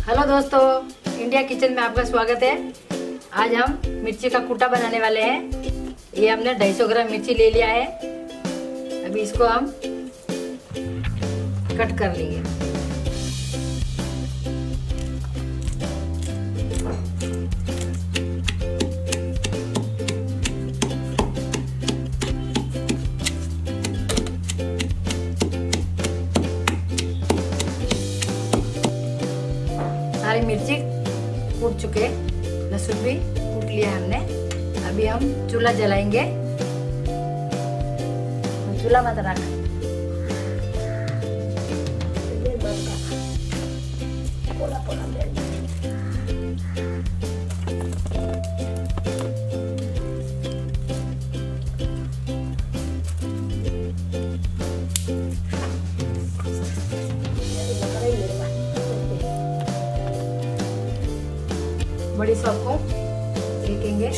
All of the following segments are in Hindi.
हेलो दोस्तों, इंडिया किचन में आपका स्वागत है। आज हम मिर्ची का कुट्टा बनाने वाले हैं। ये हमने 250 ग्राम मिर्ची ले लिया है। अभी इसको हम कट कर लेंगे। सारी मिर्ची कूट चुके, लहसुन भी कूट लिया हमने। अभी हम चूल्हा जलाएंगे। चूल्हा मत रख, बड़ी सौंफ को सेकेंगे।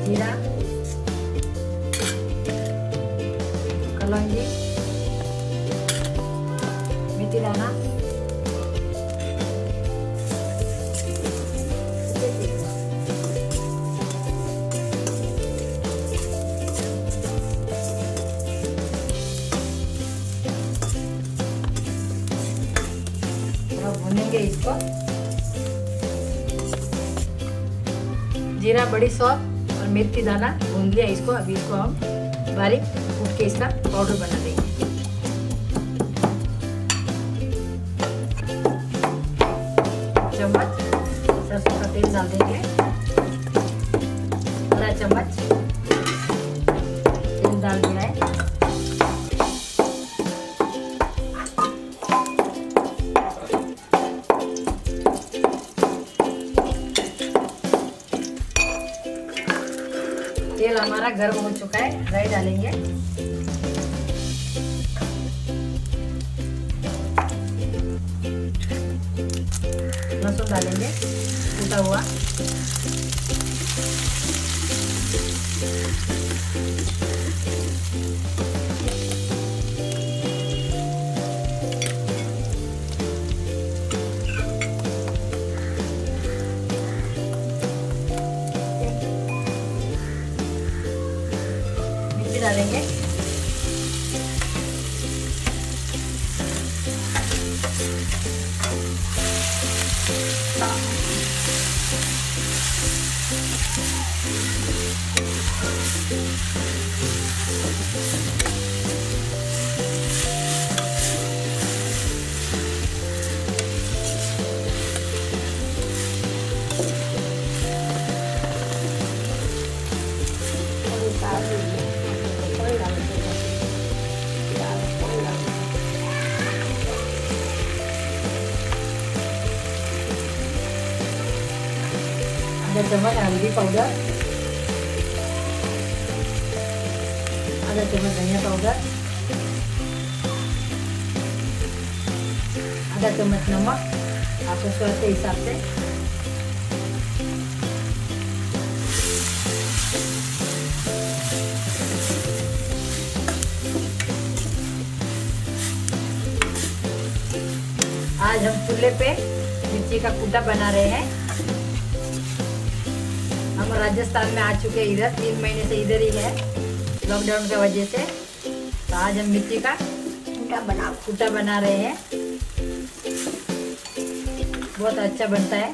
जीरा, कलौंजी, मेथी दाना, भूनेंगे इसको। जीरा, बड़ी सौंफ और मेथी दाना भून लिया इसको। अभी इसको हम बारीक कूट के इसका पाउडर बना देंगे। चम्मच सरसों का तेल डाल देंगे। आधा चम्मच तेल डाल दिया है। तेल हमारा गर्म हो चुका है। राई डालेंगे। लहसुन डालेंगे कूटा हुआ। डालेंगे। आधा चम्मच हल्दी पाउडर, आधा चम्मच धनिया पाउडर, आधा चम्मच नमक आपके स्वाद के हिसाब से। आज हम चूल्हे पे मिर्ची का कुट्टा बना रहे हैं। हम राजस्थान में आ चुके हैं। इधर 3 महीने से इधर ही है, लॉकडाउन की वजह से। तो आज हम मिर्ची का कुट्टा बना रहे हैं। बहुत अच्छा बनता है।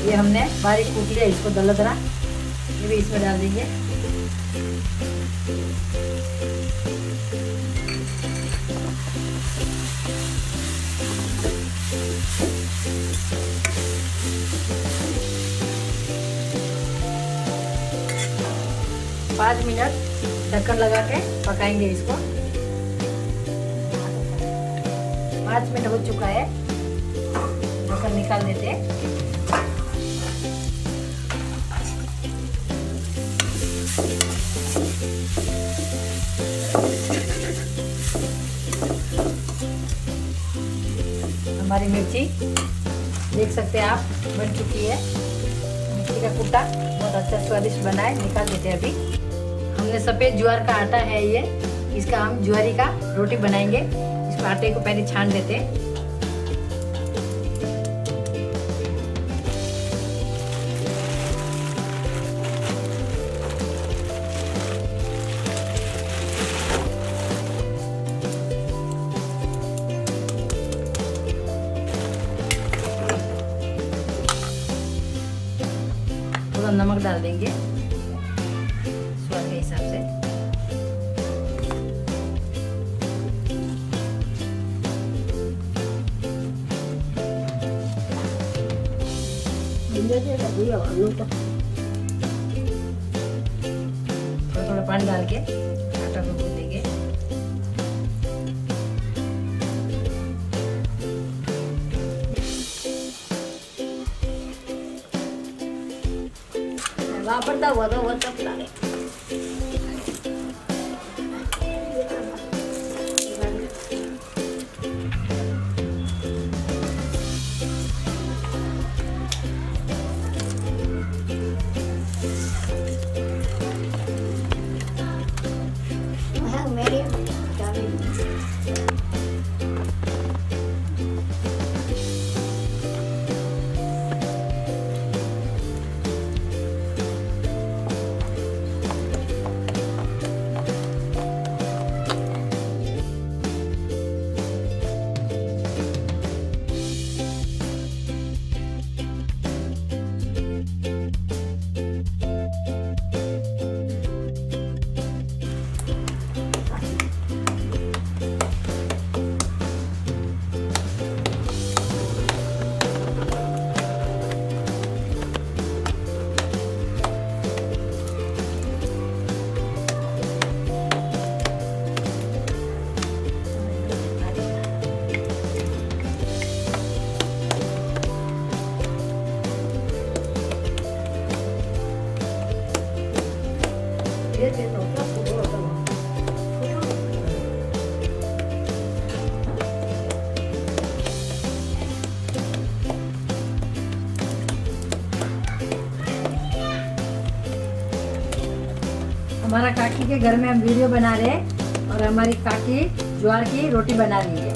ये हमने बारीक कूट लिया इसको दरदरा। ये भी इसमें डाल देंगे। पाँच मिनट ढक्कन लगा के पकाएंगे इसको। 5 मिनट हो चुका है। ढक्कन निकाल देते हैं। हमारी मिर्ची देख सकते हैं आप, बन चुकी है। मिर्ची का कुट्टा बहुत अच्छा स्वादिष्ट बना है। निकाल देते हैं अभी। हमने सफ़ेद ज्वार का आटा है ये, इसका हम ज्वारी का रोटी बनाएंगे। इसको आटे को पहले छान देते हैं। थोड़ा नमक डाल देंगे स्वाद के हिसाब से। थोड़ा थोड़ा पानी डाल के आटा को गूंथ देंगे। वापरता हुआ तो वो तब लागे। मेरी हमारा काकी के घर में हम वीडियो बना रहे हैं और हमारी काकी ज्वार की रोटी बना रही है।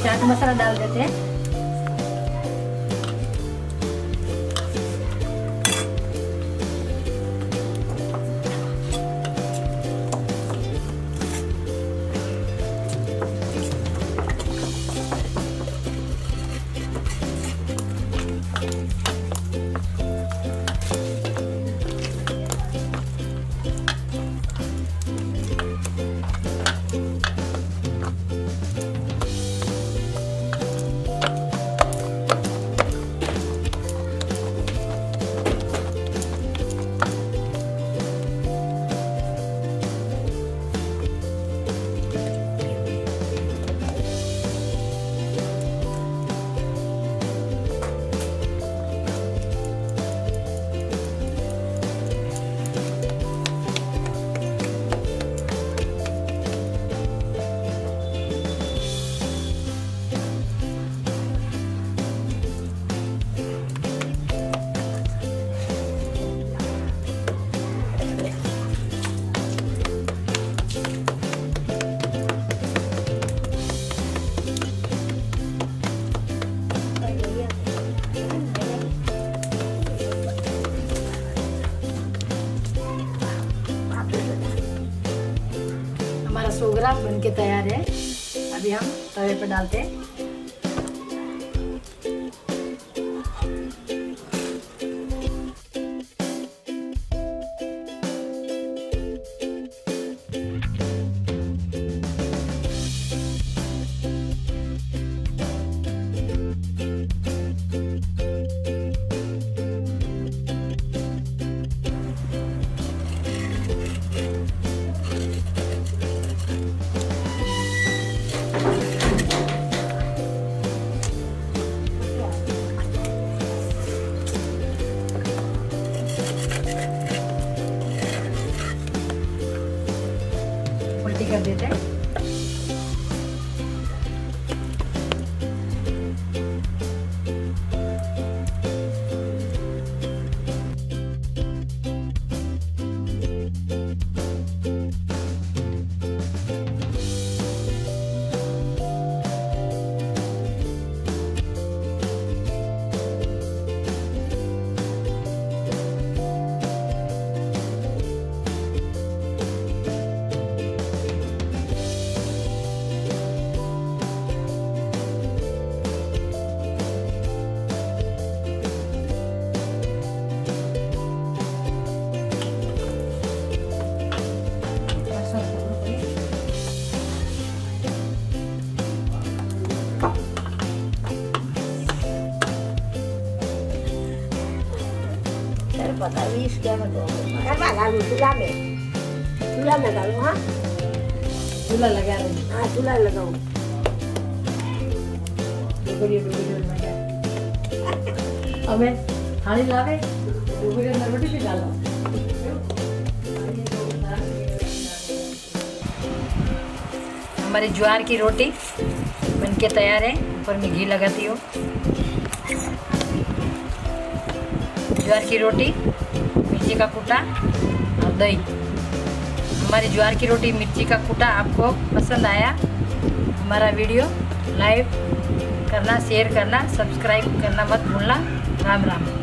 चाट मसाला डाल देते हैं। हमारा 100 ग्राम बन के तैयार है। अभी हम तवे पर डालते हैं। कर देते हैं। पता नहीं क्या करवा डालू चूल्हा में डालू। हाँ चूल्हा लगा रहे। हाँ चूल्हा लगाऊँ। हमें थाली लावे रोटी भी डालो। हमारी ज्वार की रोटी बनके तैयार है। ऊपर में घी लगाती हूँ। ज्वार की रोटी, मिर्ची का कूटा और दही। हमारी ज्वार की रोटी मिर्ची का कूटा आपको पसंद आया, हमारा वीडियो लाइक करना, शेयर करना, सब्सक्राइब करना मत भूलना। राम राम।